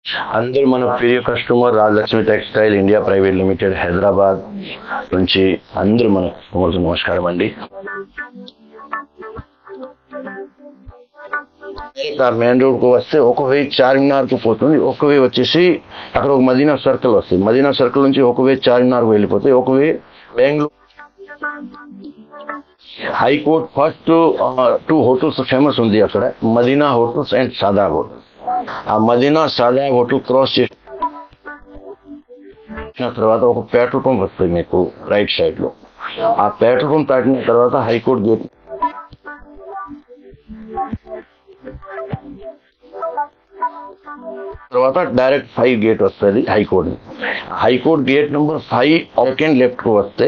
అందరూ మన ప్రియ customer Rajalakshmi textile India private limited Hyderabad నుంచి అందరూ మన కస్టమర్స్ నమస్కారం అండి. మెయిన్ రోడ్ కు వస్తే ఒక వే చార్మినార్ కు పోతుంది, ఒక వే వచ్చేసి అక్కడ ఒక మదీనా సర్కిల్ వస్తుంది. మదీనా సర్కిల్ నుంచి ఒక వే చార్మినార్ కు వెళ్ళిపోతే ఒక way Bengaluru high court first 2 hotels famous ఉంది అక్కడ, Madina hotels and Sada hotel. ఆ మదీనా సాదా హోటల్ క్రాస్ చేసిన తర్వాత ఒక పెట్రోల్ పంప్ వస్తుంది మీకు రైట్ సైడ్ లో. ఆ పెట్రోల్ పంప్ దాటిన తర్వాత హైకోర్ట్ గేట్ తర్వాత డైరెక్ట్ 5 గేట్ వస్తుంది high court. High court gate number 5 second left కు వస్తే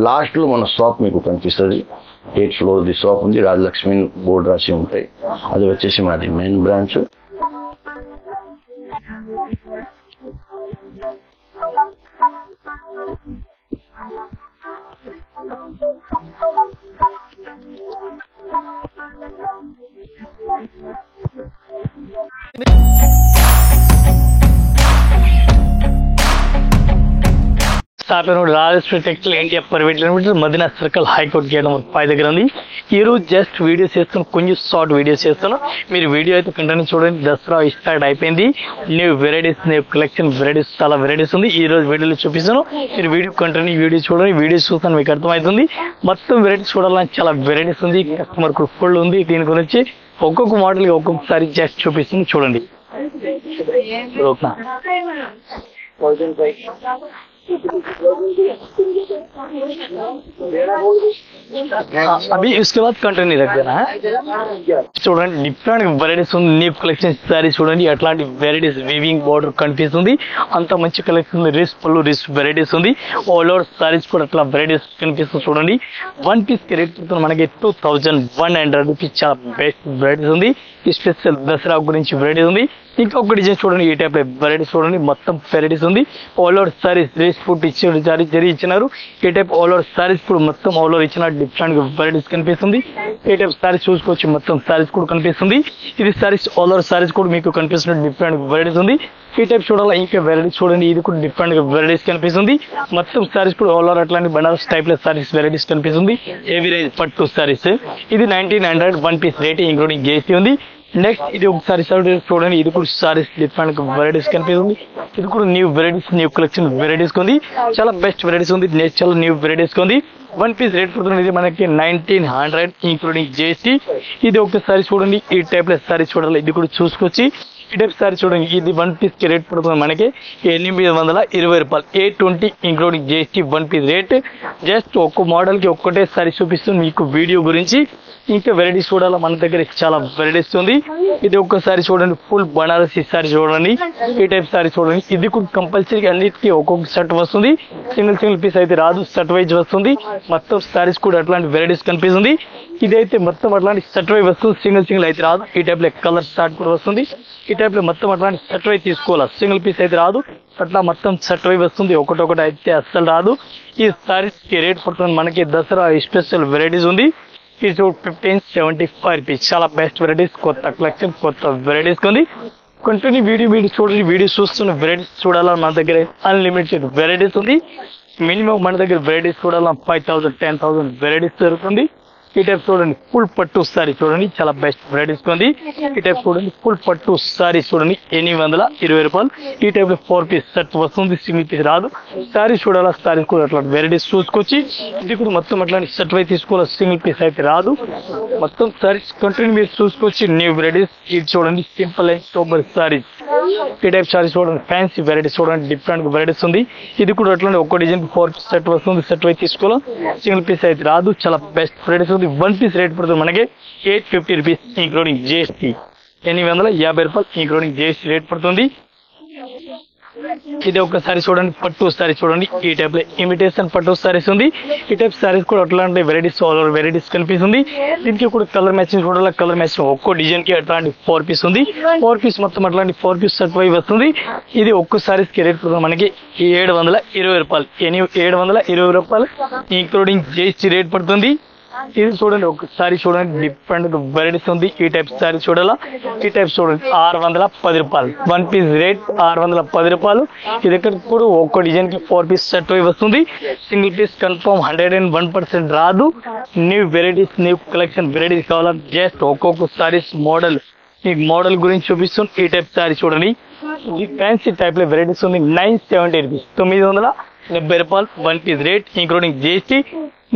లాస్ట్ లో మన షాప్ మీకు కనిపిస్తుంది. 8th ఫ్లోర్ ది షాప్ ఉంది, రాజలక్ష్మి బోర్డు రాసి ఉంటాయి. అది వచ్చేసి మాది main branch. Rajalakshmi textile India private limited Madina circle high court gate number 5 దగ్గర ఉంది. ఈ రోజు జస్ట్ వీడియోస్ చేస్తాను, కొంచెం షార్ట్ వీడియోస్ చేస్తాను. మీరు వీడియో అయితే కంటిన్యూ చూడండి. దసరా స్టార్ట్ అయిపోయింది, new varieties, new collection varieties, చాలా వెరైటీస్ ఉంది. ఈ రోజు వీడియోలో చూపిస్తాను, మీరు వీడియో కంటిన్యూ వీడియో చూడండి. వీడియోస్ చూస్తాను మీకు అర్థమవుతుంది. మొత్తం వెరైటీస్ చూడాలని చాలా వెరైటీస్ ఉంది, కస్టమర్ ఫుల్ ఉంది. దీని గురించి ఒక్కొక్క మోడల్ ఒక్కొక్కసారి జస్ట్ చూపిస్తుంది చూడండి. अभी उसके बाद कंटिन्यू रख देना है. చూడండి డిఫరెంట్ వెరైటీస్ ఉంది, న్యూ కలెక్షన్ సారీ చూడండి. అట్లాంటి వెరైటీస్ వీవింగ్ బోర్డర్ కనిపిస్తుంది, అంత మంచి కలెక్షన్ ఉంది. రిస్ పళ్ళు రిస్ వెరైటీస్ ఉంది. ఆల్ ఓవర్ సారీస్ కూడా అట్లా వెరైటీస్ కనిపిస్తుంది చూడండి. 1 పీస్ కి రేట్ మనకి 2100 రూపీస్. చాలా బెస్ట్ వెరైటీస్ ఉంది. స్పెషల్ దసరా గురించి వెరైటీస్ ఉంది. ఇంకా ఒక డిజైన్ చూడండి, ఈ టైప్ వెరైటీస్ చూడండి. మొత్తం వెరైటీస్ ఉంది. ఆల్ ఓవర్ సారీస్ రేస్ ఫుడ్ ఇచ్చారు, జరి ఇచ్చినారు. ఈ టైప్ ఆల్ ఓవర్ సారీస్ కూడా మొత్తం ఆల్ ఓవర్ ఇచ్చిన డిఫరెంట్ వెరైటీస్ కనిపిస్తుంది. ఈ టైప్ సారీస్ చూసుకోవచ్చు, మొత్తం సారీస్ కూడా కనిపిస్తుంది. ఇది సారీస్ ఆల్ ఓవర్ సారీస్ కూడా మీకు కనిపిస్తున్న డిఫరెంట్ వెరైటీస్ ఉంది. ఈ టైప్ చూడాలి, ఇంకా వెరైటీస్ చూడండి. ఇది కూడా డిఫరెంట్ వెరైటీస్ కనిపిస్తుంది. మొత్తం సారీస్ కూడా ఆల్ ఓవర్ అట్లాంటి బనారస్ టైప్ లో సారీస్ వెరైటీస్ కనిపిస్తుంది. హెవీ రేంజ్ పట్టు సారీస్. ఇది 1900 1 పీస్ రేట్ ఇంక్లూడింగ్ జీఎస్టీ ఉంది. నెక్స్ట్ ఇది ఒకసారి చూడండి, ఇది కూడా సారీస్ డిఫరెంట్ వెరైటీస్ కనిపిస్తుంది. ఇది కూడా new varieties, new collection varieties ఉంది. చాలా బెస్ట్ వెరైటీస్ ఉంది. నెక్స్ట్ చాలా న్యూ వెరైటీస్ ఉంది. 1 పీస్ రేట్ పడుతుంది. ఇది మనకి 1900 ఇంక్లూడింగ్ జీఎస్టీ. ఇది ఒకసారి చూడండి, ఈ టైప్ లో సారీస్ చూడాలి. ఇది కూడా చూసుకొచ్చి ఈ టైప్ సారీ చూడండి. ఇది 1 పీస్ కి రేట్ పడుతుంది మనకి 820 రూపాయలు. 820 including GST 1 piece rate. Just ఒక్క మోడల్ కి ఒక్కటే సారీ చూపిస్తుంది మీకు వీడియో గురించి. ఇంకా వెరైటీస్ చూడాలా, మన దగ్గర చాలా వెరైటీస్ ఉంది. ఇది ఒక్కసారి చూడండి, ఫుల్ బనారసి సారీ చూడండి. ఈ టైప్ సారీ చూడండి. ఇది కూడా కంపల్సరీ అన్నిటికీ ఒక్కొక్క సెట్ వస్తుంది, సింగిల్ పీస్ అయితే రాదు, సెట్ వైజ్ వస్తుంది. మొత్తం సారీస్ కూడా అట్లాంటి వెరైటీస్ కనిపిస్తుంది. ఇదైతే మొత్తం అట్లాంటి సెట్ వైజ్ వస్తుంది, సింగిల్ అయితే రాదు. ఈ టైప్ లో కలర్ స్టార్ట్ కూడా వస్తుంది. ఈ టైప్ లో మొత్తం అట్లాంటి సెట్ వైజ్ తీసుకోవాలి, సింగిల్ పీస్ అయితే రాదు. అట్లా మొత్తం సెట్ వైజ్ వస్తుంది, ఒకటొకటి అయితే అస్సలు రాదు. ఈ సారీస్ కి రేట్ పడుతుంది మనకి దసరా స్పెషల్ వెరైటీస్ ఉంది. ఇది 1575 రూపీస్. చాలా బెస్ట్ వెరైటీస్, కొత్త కలెక్షన్, కొత్త వెరైటీస్ ఉంది. కంటిన్యూ వీడియో చూడండి. వీడియో చూస్తున్న వెరైటీస్ చూడాలని మన దగ్గర అన్లిమిటెడ్ వెరైటీస్ ఉంది. మినిమం మన దగ్గర వెరైటీస్ చూడాలని 5000 10,000 వెరైటీస్ జరుగుతుంది. ఈ టైప్ చూడండి, ఫుల్ పట్టు సారీ చూడండి. చాలా బెస్ట్ వెరైటీస్ ఉంది. ఈ టైప్ చూడండి, ఫుల్ పట్టు సారీ చూడండి, 820 రూపాయలు. ఈ టైప్ లో 4 పీస్ సెట్ వస్తుంది, సింగిల్ పీస్ రాదు. సారీ చూడాలా, సారీ కూడా అట్లాంటి వెరైటీస్ చూసుకొచ్చి ఇది కూడా మొత్తం అట్లాంటి సెట్ వై తీసుకోవాలి, సింగిల్ పీస్ అయితే రాదు. మొత్తం సారీస్ కంటిన్యూ మీరు చూసుకొచ్చి న్యూ వెరైటీస్. ఇది చూడండి, సింపుల్ అండ్ సూపర్ సారీస్. ఈ టైప్ సారీస్ చూడండి, ఫ్యాన్సీ వెరైటీస్ చూడండి, డిఫరెంట్ వెరైటీస్ ఉంది. ఇది కూడా అట్లాంటి ఒక్క డిజైన్ 4 పీస్ సెట్ వస్తుంది, సెట్ వై తీసుకోవాలి, సింగిల్ పీస్ అయితే రాదు. చాలా బెస్ట్ వెరైటీస్ ఉంది. 1 పీస్ రేట్ పడుతుంది మనకి 850 రూపీస్ ఇంక్లూడింగ్ జీఎస్టీ. 850 రూపాయలు ఇంక్లూడింగ్ జీఎస్టీ రేట్ పడుతుంది. ఇది ఒకసారి చూడండి, పట్టు సారీ చూడండి. ఈ టైప్ లో ఇమిటేషన్ పట్టు సారీస్ ఉంది. ఈ టైప్ సారీస్ కూడా అట్లాంటి వెరైటీస్ ఆల్ ఓవర్ వెరైటీస్ కనిపిస్తుంది. దీనికి కూడా కలర్ మ్యాచింగ్ చూడాలి. కలర్ మ్యాచింగ్ ఒక్కో డిజైన్ కి అట్లాంటి 4 పీస్ ఉంది. 4 పీస్ మొత్తం అట్లాంటి 4 పీస్ సెట్ వై వస్తుంది. ఇది ఒక్క సారీస్ కి రేట్ పడుతుంది మనకి 720 రూపాయలు. 720 రూపాయలు ఇంక్లూడింగ్ జీఎస్టీ రేట్ పడుతుంది. ఇది చూడండి ఒకసారి చూడండి డిఫరెంట్ వెరైటీస్ ఉంది. ఈ టైప్ సారీ చూడాలా, ఈ టైప్ చూడండి 610 రూపాయలు. 1 పీస్ రేట్ 610 రూపాయలు. ఇది ఇక్కడ కూడా ఒక్క డిజైన్ కి 4 పీస్ సెట్ వస్తుంది. సింగిల్ పీస్ కన్ఫర్మ్ 101% రాదు. New varieties new collection varieties కావాలంటే జస్ట్ ఒక్కొక్క సారీస్ మోడల్ మీకు మోడల్ గురించి చూపిస్తుంది. ఈ టైప్ సారీ చూడండి, ఈ ఫ్యాన్సీ టైప్ లో వెరైటీస్ ఉంది. 970 రూపీస్ 970 రూపాయలు 1 piece rate including GST.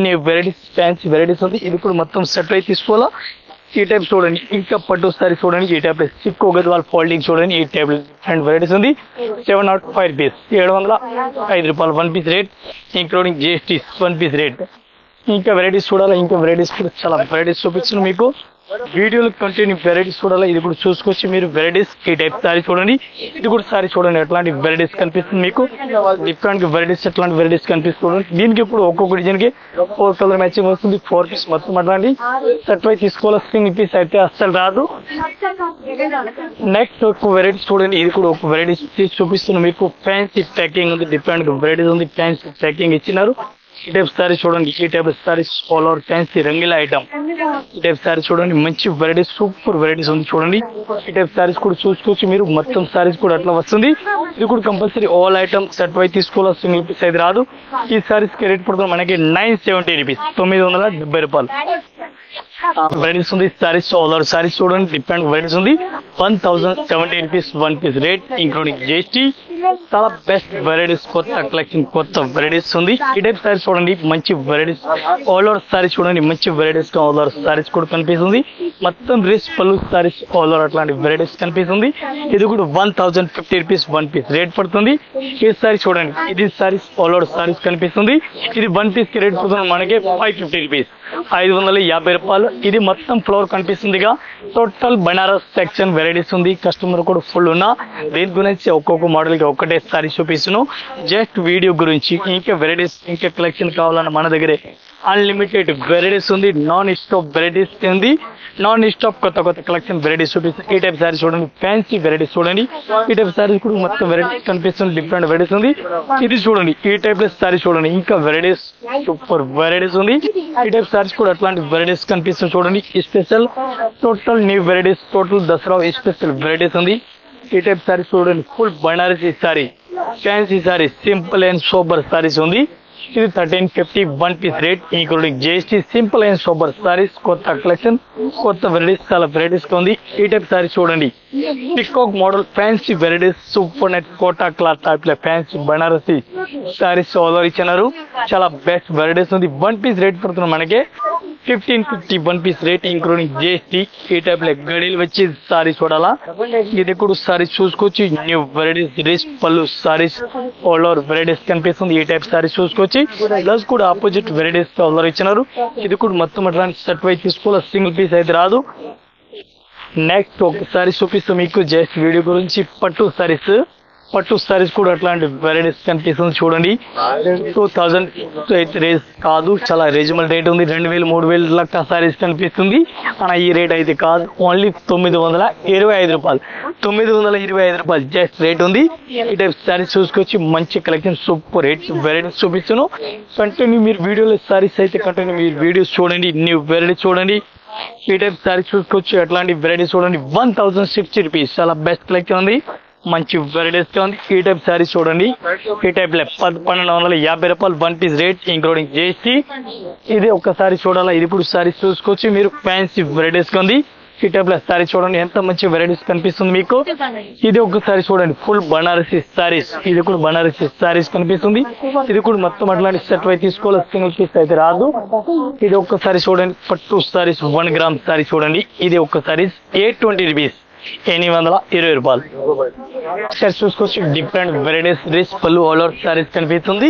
New varieties fancy varieties ఉంది. ఇది కూడా మొత్తం సెట్ అయి తీసుకోవాలా. ఈ టైప్ చూడండి, ఇంకా పట్టు సారీ చూడండి. ఈ టైప్ లో సిక్కు గద్వాల్ ఫోల్డింగ్ చూడండి. ఈ టైప్ డిఫరెంట్ వెరైటీస్ ఉంది. 705 రూపీస్ 705 రూపాయలు 1 piece rate including GST 1 piece rate. ఇంకా వెరైటీస్ చూడాలా, ఇంకా వెరైటీస్ కూడా చాలా వెరైటీస్ చూపిస్తున్నాను మీకు. వీడియోలో కంటిన్యూ వెరైటీస్ చూడాలి. ఇది కూడా చూసుకొచ్చి మీరు వెరైటీస్ ఈ టైప్ సారీ చూడండి. ఇది కూడా సారీ చూడండి ఎట్లాంటి వెరైటీస్ కనిపిస్తుంది మీకు. డిఫరెంట్ వెరైటీస్ ఎట్లాంటి వెరైటీస్ కనిపిస్తుంది. దీనికి ఇప్పుడు ఒక్కొక్క డిజైన్ కి 4 కలర్ మ్యాచింగ్ వస్తుంది. 4 పీస్ మొత్తం అట్లాంటి సెట్ వై తీసుకోవాలి. సింగిల్ పీస్ అయితే అస్సలు రాదు. నెక్స్ట్ ఒక వెరైటీస్ చూడండి. ఇది కూడా ఒక వెరైటీస్ చూపిస్తున్నాను మీకు. ఫ్యాన్సీ ప్యాకింగ్ ఉంది. డిఫరెంట్ వెరైటీస్ ఉంది. ఫ్యాన్సీ ప్యాకింగ్ ఇచ్చినారు. ఈ టైప్ సారీ చూడండి. ఈ type sarees all over fancy రంగుల ఐటమ్. ఈ టైప్ సారీ చూడండి, మంచి వెరైటీస్ సూపర్ వెరైటీస్ ఉంది చూడండి. ఈ టైప్ సారీస్ కూడా చూసుకోవచ్చు మీరు. మొత్తం సారీస్ కూడా అట్లా వస్తుంది. ఇది కూడా కంపల్సరీ ఆల్ ఐటమ్ సెట్ వై తీసుకోవాలి. సింగిల్ పీస్ అయితే రాదు. ఈ సారీస్ కి రేట్ పడుతుంది మనకి 970 రూపీస్ 970 రూపాయలు. వెరైటీస్ ఉంది. సారీస్ ఆల్ ఓవర్ సారీస్ చూడండి, డిఫరెంట్ వెరైటీస్ ఉంది. 1070 rupees 1 piece rate including GST. చాలా బెస్ట్ వెరైటీస్, కొత్త కలెక్షన్, కొత్త వెరైటీస్ ఉంది. ఈ టైప్ సారీస్ చూడండి, మంచి వెరైటీస్ ఆల్ ఓవర్ సారీస్ చూడండి. మంచి వెరైటీస్ ఆల్ ఓవర్ సారీస్ కూడా కనిపిస్తుంది. మొత్తం రిచ్ పళ్ళు సారీస్ ఆల్ ఓవర్ అట్లాంటి వెరైటీస్ కనిపిస్తుంది. ఇది కూడా 1050 రూపీస్ 1 పీస్ రేట్ పడుతుంది. ఈ సారీ చూడండి, ఇది సారీస్ ఆల్ ఓవర్ సారీస్ కనిపిస్తుంది. ఇది 1 పీస్ కి రేట్ పడుతుంది మనకి 550 రూపీస్ 550 రూపాయలు. ఇది మొత్తం ఫ్లోర్ కనిపిస్తుందిగా. టోటల్ బనారస్ సెక్షన్ వెరైటీస్ ఉంది. కస్టమర్ కూడా ఫుల్ ఉన్నా. దీని గురించి ఒక్కొక్క మోడల్ కి ఒక్కటే సారీ చూపిస్తున్నాను. జస్ట్ వీడియో గురించి. ఇంకా వెరైటీస్ ఇంకా కలెక్షన్ కావాలన్న మన దగ్గరే అన్లిమిటెడ్ వెరైటీస్ ఉంది. నాన్ స్టాప్ వెరైటీస్ ఉంది. నాన్ స్టాప్ కొత్త కొత్త కలెక్షన్ వెరైటీస్ చూపిస్తుంది. ఈ టైప్ సారీ చూడండి, ఫ్యాన్సీ వెరైటీస్ చూడండి. ఈ టైప్ సారీస్ కూడా మొత్తం వెరైటీస్ కనిపిస్తుంది. డిఫరెంట్ వెరైటీస్ ఉంది. ఇది చూడండి, ఈ టైప్ సారీ చూడండి. ఇంకా వెరైటీస్ సూపర్ వెరైటీస్ ఉంది. ఈ టైప్ సారీస్ కూడా అట్లాంటి వెరైటీస్ కనిపిస్తుంది చూడండి. Special total new varieties, total Dasara special varieties ఉంది. ఈ టైప్ సారీస్ చూడండి, full Banarasi sari, fancy sari, simple and super sarees ఉంది. ఇది 1350 1 piece rate including GST. Simple and super sarees, కొత్త కలెక్షన్, కొత్త వెరైటీస్, చాలా వెరైటీస్ ఉంది. ఈ టైప్ సారీస్ చూడండి, peacock model fancy varieties, super net Kota cloth type లో ఫ్యాన్సీ బనారసీ సారీస్ ఆర్డర్ ఇచ్చినారు. చాలా బెస్ట్ వెరైటీస్ ఉంది. 1 పీస్ రేట్ పడుతుంది మనకి 1550 1 పీస్ రేట్ ఇంక్లూడింగ్ జిఎస్టీ. ఈ టైప్ లో గడిలు వచ్చి సారీ చూడాలా. ఇది కూడా సారీ చూసుకోవచ్చు. న్యూ వెరైటీస్ రిచ్ పళ్ళు సారీస్ ఆల్ ఓవర్ వెరైటీస్ కనిపిస్తుంది. ఈ టైప్ సారీ చూసుకోవచ్చు. ప్లస్ కూడా ఆపోజిట్ వెరైటీస్ ఆర్డర్ ఇచ్చినారు. ఇది కూడా మొత్తం అట్లాంటి సెట్ వై తీసుకోవాలి. సింగిల్ పీస్ అయితే రాదు. నెక్స్ట్ ఒకసారి చూపిస్తాం మీకు జస్ట్ వీడియో గురించి. పట్టు సారీస్ కూడా అట్లాంటి వెరైటీస్ కనిపిస్తుంది చూడండి. 2000 రేస్ కాదు, చాలా రీజనబుల్ రేట్ ఉంది. 2000 3000 లక్ష సారీస్ కనిపిస్తుంది. కానీ ఈ రేట్ అయితే కాదు, ఓన్లీ 925 రూపాయలు 925 రూపాయలు జస్ట్ రేట్ ఉంది. ఈ టైప్ సారీస్ చూసుకొచ్చి మంచి కలెక్షన్ సూపర్ రేట్ వెరైటీస్ చూపిస్తున్నాను. కంటిన్యూ మీరు వీడియోలో సారీస్ అయితే కంటిన్యూ మీరు వీడియోస్ చూడండి. న్యూ వెరైటీస్ చూడండి. ఈ టైప్ సారీస్ చూసుకోవచ్చు. ఎట్లాంటి వెరైటీస్ చూడండి. 1060 రూపీస్ చాలా బెస్ట్ కలెక్షన్ ఉంది. మంచి వెరైటీస్ గా ఉంది. ఈ టైప్ సారీస్ చూడండి. ఈ టైప్ లో 1250 రూపాయలు 1 పీస్ రేట్ ఇంక్లూడింగ్ జిఎస్టీ. ఇది ఒక్కసారి చూడాలా. ఇది ఇప్పుడు సారీస్ చూసుకోవచ్చు మీరు. ఫ్యాన్సీ వెరైటీస్ గా ఉంది. ఈ టైప్ లో సారీ చూడండి, ఎంత మంచి వెరైటీస్ కనిపిస్తుంది మీకు. ఇది ఒకసారి చూడండి, ఫుల్ బనారసీ సారీస్. ఇది కూడా బనారసీ సారీస్ కనిపిస్తుంది. ఇది కూడా మొత్తం అట్లాంటి సెట్ వై తీసుకోవాలి. సింగిల్ పీస్ అయితే రాదు. ఇది ఒక్కసారి చూడండి, పట్టు సారీస్ 1 గ్రామ్ సారీ చూడండి. ఇది ఒక్కసారి 820 రూపీస్ 820 రూపాయలు. సారీస్ చూసుకోవచ్చు. డిఫరెంట్ వెరైటీస్ రిచ్ పళ్ళు ఆల్ ఓవర్ సారీస్ కనిపిస్తుంది.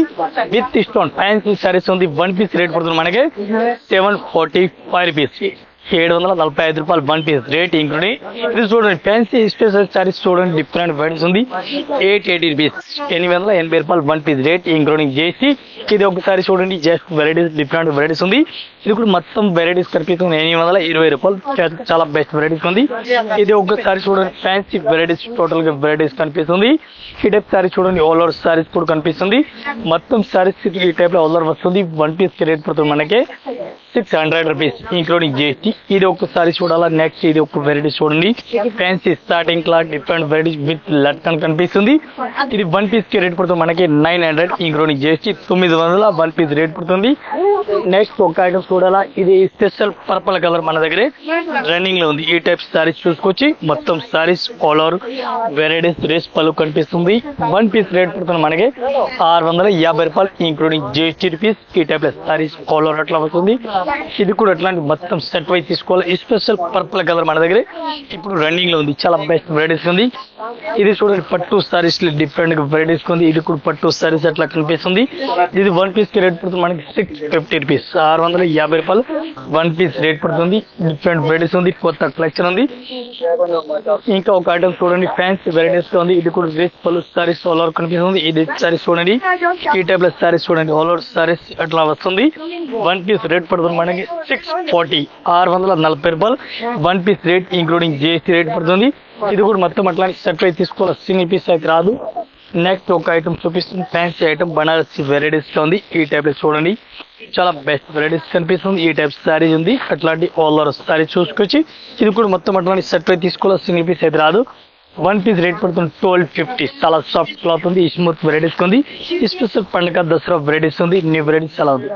విత్ స్టోన్ ఫ్యాన్సీ సారీస్ ఉంది. 1 పీస్ రేట్ పడుతుంది మనకి 745 రూపీస్ రూపాయలు 1 పీస్ రేట్ ఇంక్లూడింగ్. ఇది చూడండి ఫ్యాన్సీ స్పెషల్ సారీస్ చూడండి డిఫరెంట్ వెరైటీస్ ఉంది. 880 రూపీస్ 880 రూపాయలు 1 పీస్ రేట్ ఇంక్లూడింగ్ చేసి. ఇది ఒకసారి చూడండి జస్ట్ వెరైటీస్ డిఫరెంట్ వెరైటీస్ ఉంది. ఇది కూడా మొత్తం వెరైటీస్ కనిపిస్తుంది 820 రూపాయలు చాలా బెస్ట్ వెరైటీస్ ఉంది. ఇది ఒకసారి చూడండి ఫ్యాన్సీ వెరైటీస్ టోటల్ గా వెరైటీస్ కనిపిస్తుంది. ఈ టైప్ సారీ చూడండి ఆల్ ఓవర్ సారీస్ కూడా కనిపిస్తుంది. మొత్తం సారీస్ ఈ టైప్ లో ఆల్ ఓవర్ వస్తుంది. 1 పీస్ కి రేట్ పడుతుంది మనకి 600 రూపీస్ ఇంక్లూడింగ్ జిఎస్టీ. ఇది ఒకసారి చూడాలా. నెక్స్ట్ ఇది ఒక వెరైటీ చూడండి fancy starting cloth different varieties with latkan కనిపిస్తుంది. ఇది 1 పీస్ కి రేట్ పడుతుంది మనకి 900 ఇంక్లూడింగ్ జిఎస్టీ 900 1 పీస్ రేట్ పడుతుంది. నెక్స్ట్ ఒక ఐటమ్ చూడాలా. ఇది స్పెషల్ పర్పల్ కలర్ మన దగ్గర రన్నింగ్ లో ఉంది. ఈ టైప్ సారీస్ చూసుకొచ్చి మొత్తం సారీస్ ఆల్ ఓవర్ వెరైటీస్ రేస్ పళ్ళు కనిపిస్తుంది. 1 పీస్ రేట్ పడుతుంది మనకి 650 రూపాయలు ఇంక్లూడింగ్ జిఎస్టీ రూపీస్. ఈ టైప్ సారీస్ ఆల్ ఓవర్ అట్లా వస్తుంది. ఇది కూడా అట్లాంటి మొత్తం సెట్ వైజ్ తీసుకోవాలి. ఈ స్పెషల్ పర్పుల్ కలర్ మన దగ్గర ఇప్పుడు రన్నింగ్ లో ఉంది. చాలా బెస్ట్ వెరైటీస్ ఉంది. ఇది చూడండి పట్టు సారీస్ డిఫరెంట్ వెరైటీస్ ఉంది. ఇది కూడా పట్టు సారీస్ అట్లా కనిపిస్తుంది. ఇది 1 పీస్ కి రేట్ పడుతుంది మనకి 650 రూపీస్ 650 రూపాయలు 1 పీస్ రేట్ పడుతుంది. డిఫరెంట్ వెరైటీస్ ఉంది. కొత్త కలెక్షన్ ఉంది. ఇంకా ఒక ఐటమ్ చూడండి ఫ్యాన్సీ వెరైటీస్ లో ఉంది. ఇది కూడా రేస్ పళ్ళు సారీస్ ఆల్ ఓవర్ కనిపిస్తుంది. ఇది సారీస్ చూడండి ఈ టైప్ లో సారీస్ చూడండి ఆల్ ఓవర్ సారీస్ అట్లా వస్తుంది. 1 పీస్ రేట్ పడుతుంది మనకి 640 640 రూపాయలు 1 piece rate including GST rate పడుతుంది. ఇది కూడా మొత్తం అట్లాంటి సెట్ అయితే తీసుకోవాలి. సింగిల్ పీస్ అయితే రాదు. నెక్స్ట్ ఒక ఐటమ్ చూపిస్తుంది ఫ్యాన్సీ ఐటమ్ బనారసి వెరైటీస్ లో ఉంది. ఈ టైప్ లో చూడండి చాలా బెస్ట్ వెరైటీస్ కనిపిస్తుంది. ఈ టైప్ సారీస్ ఉంది. అట్లాంటి ఆల్ ఓవర్ సారీ చూసుకొచ్చి ఇది కూడా మొత్తం అట్లాంటి సెట్ అయితే తీసుకోవాలి. సింగిల్ పీస్ అయితే రాదు. 1 పీస్ రేట్ పడుతుంది 1250 చాలా సాఫ్ట్ క్లాత్ ఉంది. స్మూత్ వెరైటీస్ ఉంది. స్పెషల్ పండుగ దసరా వెరైటీస్ ఉంది. న్యూ వెరైటీస్ చాలా ఉంది.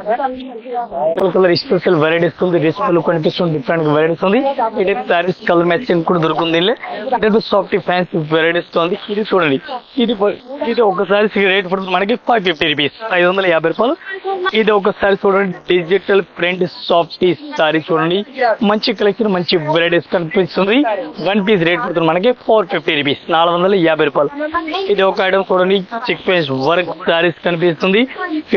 కలర్ స్పెషల్ వెరైటీస్ ఉంది. డ్రెస్ పళ్ళు కనిపిస్తుంది. డిఫరెంట్ వెరైటీస్ ఉంది. ఇది సారీస్ కలర్ మ్యాచింగ్ కూడా దొరుకుతుంది. సాఫ్ట్ ఫ్యాన్సీ వెరైటీస్ ఉంది. ఇది చూడండి ఇది ఒకసారి రేట్ పడుతుంది మనకి 550 రూపీస్ 550 రూపాయలు. ఇది ఒకసారి చూడండి డిజిటల్ ప్రింట్ సాఫ్ట్ సారీ చూడండి మంచి కలెక్షన్ మంచి వెరైటీస్ కనిపిస్తుంది. 1 పీస్ రేట్ పడుతుంది మనకి 450 రూపీస్ 450 రూపాయలు. ఇది ఒక ఐటమ్ చూడండి సీక్వెన్స్ వర్క్ సారీస్ కనిపిస్తుంది.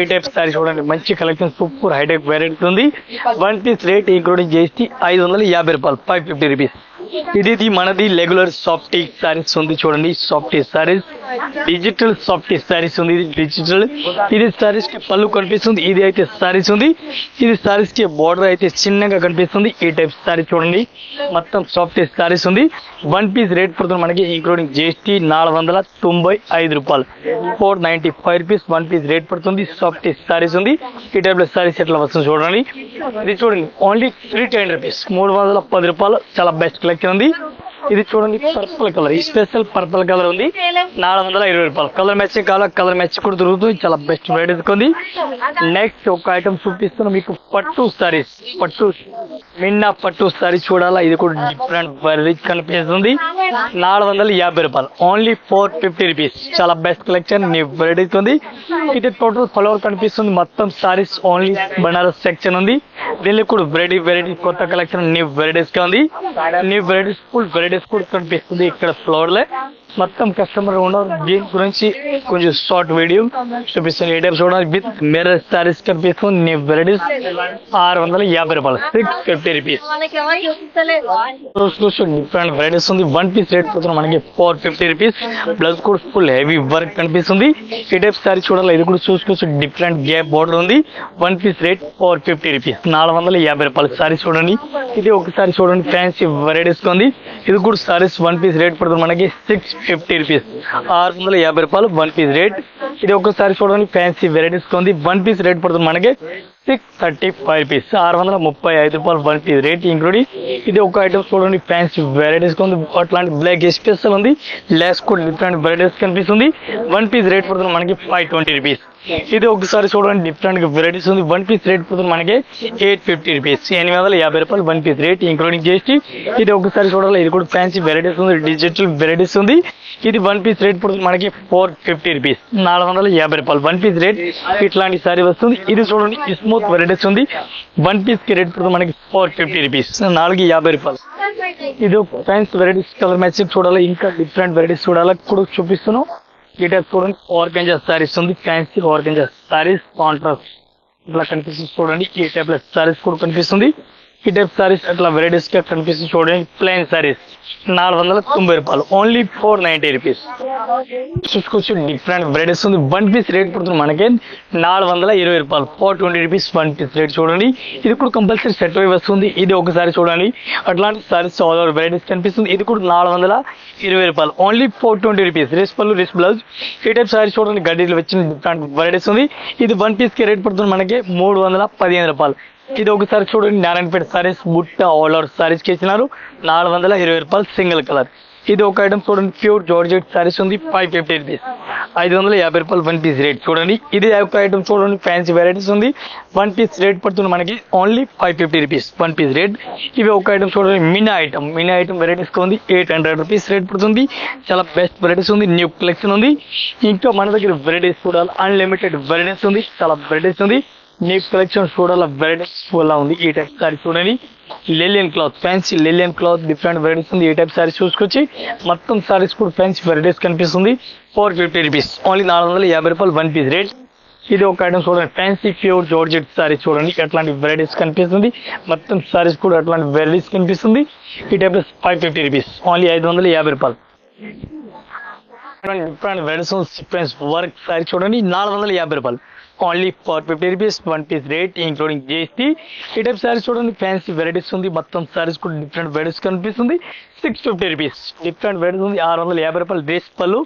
ఈ టైప్ సారీ చూడండి మంచి కలెక్షన్ సూపర్ హైటెక్ వెరైటీ ఉంది. 1 పీస్ రేట్ ఇంక్లూడింగ్ చేసి 550 రూపాయలు 550 రూపీస్. ఇది మనది రెగ్యులర్ సాఫ్ట్ సారీస్ ఉంది. చూడండి soft saris digital soft saris ఉంది. ఇది డిజిటల్ ఇది సారీస్ కి పళ్ళు కనిపిస్తుంది. ఇది అయితే సారీస్ ఉంది. ఇది సారీస్ కి బోర్డర్ అయితే చిన్నగా కనిపిస్తుంది. ఈ టైప్ సారీ చూడండి మొత్తం సాఫ్ట్ సారీస్ ఉంది. 1 పీస్ రేట్ పడుతుంది మనకి ఇంక్లూడింగ్ జిఎస్టీ 495 రూపాయలు 495 రూపీస్ 1 పీస్ రేట్ పడుతుంది. సాఫ్ట్ సారీస్ ఉంది. ఈ టైప్ లో సారీస్ ఎట్లా వస్తుంది చూడండి. ఇది చూడండి ఓన్లీ 310 రూపీస్ 310 రూపాయలు చాలా బెస్ట్ కలెక్షన్ ఉంది. ఇది చూడండి పర్పుల్ కలర్ ఈ స్పెషల్ పర్పుల్ కలర్ ఉంది 420 రూపాయలు. కలర్ మ్యాచింగ్ కావాలా కలర్ మ్యాచ్ కూడా దొరుకుతుంది. చాలా బెస్ట్ వెరైటీస్ ఉంది. నెక్స్ట్ ఒక ఐటమ్ చూపిస్తున్నా మీకు పట్టు సారీస్ పట్టు మిన్నా పట్టు సారీ చూడాలా. ఇది కూడా డిఫరెంట్ వెరైటీ కనిపిస్తుంది. 450 రూపాయలు ఓన్లీ 450 రూపీస్ చాలా బెస్ట్ కలెక్షన్ న్యూ వెరైటీస్ ఉంది. ఇది టోటల్ ఫ్లవర్ కనిపిస్తుంది. మొత్తం సారీస్ ఓన్లీ బనారస్ సెక్షన్ ఉంది. దీనిలో కూడా వెరైటీ కొత్త కలెక్షన్ న్యూ వెరైటీస్ గా ఉంది. న్యూ వెరైటీస్ ఫుల్ వెరైటీస్ కూడా కనిపిస్తుంది. ఇక్కడ ఫ్లోర్ లో మొత్తం కస్టమర్ ఉన్నారు. దీని గురించి కొంచెం షార్ట్ వీడియో చూపిస్తుంది. ఏ టైప్ చూడాలి విత్ మిర్రర్ సారీస్ కనిపిస్తుంది. న్యూ వెరైటీస్ 650 రూపాయలు 650 రూపీస్. డిఫరెంట్ వెరైటీస్ ఉంది. 1 పీస్ రేట్ పోతుంది మనకి 450 రూపీస్. బ్లౌజ్ కూడా ఫుల్ హెవీ వర్క్ కనిపిస్తుంది. ఈ టైప్ సారీ చూడాలి. ఇది కూడా చూసుకోవచ్చు డిఫరెంట్ గ్యాప్ బోర్డర్ ఉంది. 1 పీస్ రేట్ 450 రూపీస్ 450 రూపాయలు సారీ చూడండి. ఇది ఒకసారి చూడండి ఫ్యాన్సీ వెరైటీస్ ఉంది. ఇది కూడా సారీస్ 1 పీస్ రేట్ పడుతుంది మనకి 650 రూపీస్ 650 రూపాయలు 1 పీస్ రేట్. ఇది ఒకసారి చూడండి ఫ్యాన్సీ వెరైటీస్ ఉంది. 1 పీస్ రేట్ పడుతుంది మనకి 635 రూపీస్ 635 రూపాయలు 1 పీస్ రేట్ ఇంక్లూడింగ్. ఇది ఒక ఐటమ్ చూడండి ఫ్యాన్సీ వెరైటీస్ ఉంది. అట్లాంటి బ్లాక్ స్పెషల్ ఉంది. లెస్ కూడా డిఫరెంట్ వెరైటీస్ కనిపిస్తుంది. 1 పీస్ రేట్ పడుతుంది మనకి 520 రూపీస్. ఇది ఒకసారి చూడండి డిఫరెంట్ వెరైటీస్ ఉంది. 1 పీస్ రేట్ పడుతుంది మనకి 850 రూపీస్ 850 రూపాయలు 1 పీస్ రేట్ ఇంక్లూడింగ్ చేసి. ఇది ఒకసారి చూడాలి. ఇది కూడా ఫ్యాన్సీ వెరైటీస్ ఉంది. డిజిటల్ వెరైటీస్ ఉంది. ఇది 1 పీస్ రేట్ పడుతుంది మనకి 450 రూపీస్ 450 రూపాయలు 1 పీస్ రేట్. ఇట్లాంటి సారీ వస్తుంది. ఇది చూడండి స్మూత్ వెరైటీస్ ఉంది. 1 పీస్ కి రేట్ పడుతుంది మనకి 450 రూపీస్ 450 రూపాయలు. ఇది ఫ్యాన్సీ వెరైటీస్ కలర్ మ్యాచింగ్ చూడాలి. ఇంకా డిఫరెంట్ వెరైటీస్ చూడాలి కూడా చూపిస్తున్నాం. ఈ టైప్ చూడండి ఆర్గంజా సారీస్ ఉంది. ఫ్యాన్సీ ఆర్గంజా సారీస్ కాంట్రాస్ట్ ఇట్లా కనిపిస్తుంది చూడండి. ఈ టైప్ లో సారీస్ కూడా కనిపిస్తుంది. ఈ టైప్ సారీస్ అట్లా వెరైటీస్ గా కనిపిస్తుంది చూడండి. ప్లెయిన్ సారీస్ 490 రూపాయలు, ఓన్లీ 490 రూపీస్. చూసుకోవచ్చు డిఫరెంట్ వెరైటీస్ ఉంది. వన్ పీస్ రేట్ పడుతుంది మనకి 420 రూపాయలు, 420 రూపీస్ వన్ పీస్ రేట్ చూడండి. ఇది కూడా కంపల్సరీ సెట్ అయి వస్తుంది. ఇది ఒకసారి చూడండి, అట్లాంటి సారీస్ ఆల్ ఓవర్ వెరైటీస్ కనిపిస్తుంది. ఇది కూడా 420 రూపాయలు, ఓన్లీ 420 రూపీస్. రేస్ పళ్ళు రేస్ బ్లౌజ్ ఈ టైప్ సారీ చూడండి. గడ్డీలు వచ్చిన డిఫరెంట్ వెరైటీస్ ఉంది. ఇది వన్ పీస్ కి రేట్ పడుతుంది మనకి 315 రూపాయలు. ఇది ఒకసారి చూడండి, నారాయణపేట సారీస్ బుట్ట ఆల్ ఓవర్ సారీస్ కి ఇచ్చినారు 420 రూపాయలు సింగిల్ కలర్. ఇది ఒక ఐటమ్ చూడండి, ప్యూర్ జార్జెట్ సారీస్ ఉంది 550 రూపీస్, 550 రూపాయలు వన్ పీస్ రేట్ చూడండి. ఇది ఒక ఐటమ్ చూడండి, ఫ్యాన్సీ వెరైటీస్ ఉంది. వన్ పీస్ రేట్ పడుతుంది మనకి only 550 rupees one piece rate. ఇవి ఒక ఐటమ్ చూడండి, మినీ ఐటమ్ వెరైటీస్ ఉంది 800 రూపీస్ రేట్ పడుతుంది. చాలా బెస్ట్ వెరైటీస్ ఉంది, న్యూ కలెక్షన్ ఉంది. ఇంకా మన దగ్గర వెరైటీస్ చూడాలి, అన్లిమిటెడ్ వెరైటీస్ ఉంది, చాలా వెరైటీస్ ఉంది. న్యూ కలెక్షన్ చూడాలి, వెరైటీస్ వల్ల ఉంది. ఈ టైప్ సారీ చూడండి, లెలియన్ cloth, fancy లెలియన్ cloth different varieties ఉంది. ఈ టైప్ సారీస్ చూసుకొచ్చి మొత్తం సారీస్ కూడా ఫ్యాన్సీ వెరైటీస్ కనిపిస్తుంది. 450 రూపీస్, ఓన్లీ 450 రూపాయలు వన్ పీస్ రేట్. ఇది ఒక ఐటమ్ చూడండి, ఫ్యాన్సీ ప్యూర్ జార్జెట్ సారీస్ చూడండి, అట్లాంటి వెరైటీస్ కనిపిస్తుంది. మొత్తం సారీస్ కూడా అట్లాంటి వెరైటీస్ కనిపిస్తుంది. ఈ టైప్ 550 రూపీస్, ఓన్లీ 550 రూపాయలు. Different varieties sequence work sari చూడండి 450 రూపాయలు, only 450 rupees one piece rate including GST. ఈ టైప్ సారీస్ చూడండి, ఫ్యాన్సీ వెరైటీస్ ఉంది. మొత్తం సారీస్ కూడా డిఫరెంట్ వెరైటీస్ కనిపిస్తుంది. 650 రూపీస్ డిఫరెంట్ వెరైటీస్ ఉంది, 650 రూపాయలు డ్రెస్ పళ్ళు.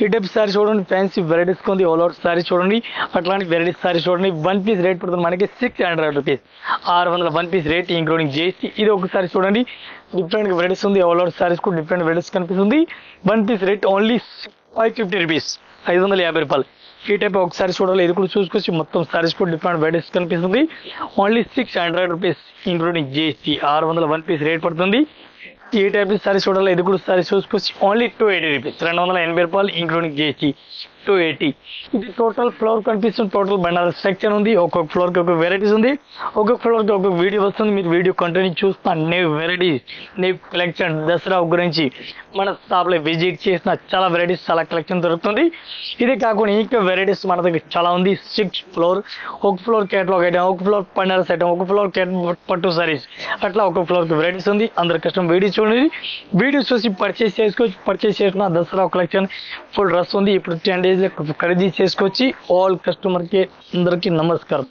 ఈ టైప్ సారీ చూడండి, ఫ్యాన్సీ వెరైటీస్ ఉంది. ఆల్ ఓవర్ సారీ చూడండి, అట్లాంటి వెరైటీస్ సారీ చూడండి. వన్ పీస్ రేట్ పడుతుంది మనకి 600 rupees, 600 one piece rate including GST. ఇది ఒకసారి చూడండి, డిఫరెంట్ వెరైటీస్ ఉంది. ఆల్ ఓవర్ సారీస్ కూడా డిఫరెంట్ వెరైటీస్ కనిపిస్తుంది. One piece rate only 550 rupees, 550 రూపాయలు. ఈ టైప్ ఒకసారి చూడాలి, ఇది కూడా చూసుకొచ్చి మొత్తం సారీస్ కూడా డిఫరెంట్ వెరైటీస్ కనిపిస్తుంది. Only 600 rupees including GST, 600 one piece rate పడుతుంది. ఈ టైప్ సారీస్ చూడాలి, ఇది కూడా సారీ చూసుకొచ్చి ఓన్లీ 280 రూపీస్, 280 రూపాయలు ఇంక్లూడింగ్ జిఎస్టీ 280. ఇది టోటల్ ఫ్లోర్ కనిపిస్తుంది. టోటల్ బండాల స్ట్రక్చర్ ఉంది. ఒక్కొక్క ఫ్లోర్ కి ఒక వెరైటీస్ ఉంది, ఒక్కొక్క ఫ్లోర్ కి ఒక్కొక్క వీడియో వస్తుంది. మీరు వీడియో కంటిన్యూ చూస్తున్న new varieties, new collection Dasara గురించి మన షాప్ లో విజిట్ చేసిన చాలా వెరైటీస్, చాలా కలెక్షన్ దొరుకుతుంది. ఇదే కాకుండా ఇంకా వెరైటీస్ మన దగ్గర చాలా ఉంది. 6 ఫ్లోర్, ఒక ఫ్లోర్ కేటలాగ్ ఐటమ్, ఒక ఫ్లోర్ పండర్స్ ఐటమ్, ఒక ఫ్లోర్ పట్టు సారీస్, అట్లా ఒక ఫ్లోర్ కి వెరైటీస్ ఉంది. అందరు కస్టమర్ వీడియో చూడండి, వీడియోస్ చూసి పర్చేస్ చేసుకోవచ్చు. పర్చేస్ చేసిన దసరా కలెక్షన్ ఫుల్ రష్ ఉంది. ఇప్పుడు 10 days ఖరీదు చేసుకోవచ్చు. ఆల్ కస్టమర్ కి అందరికీ నమస్కారం.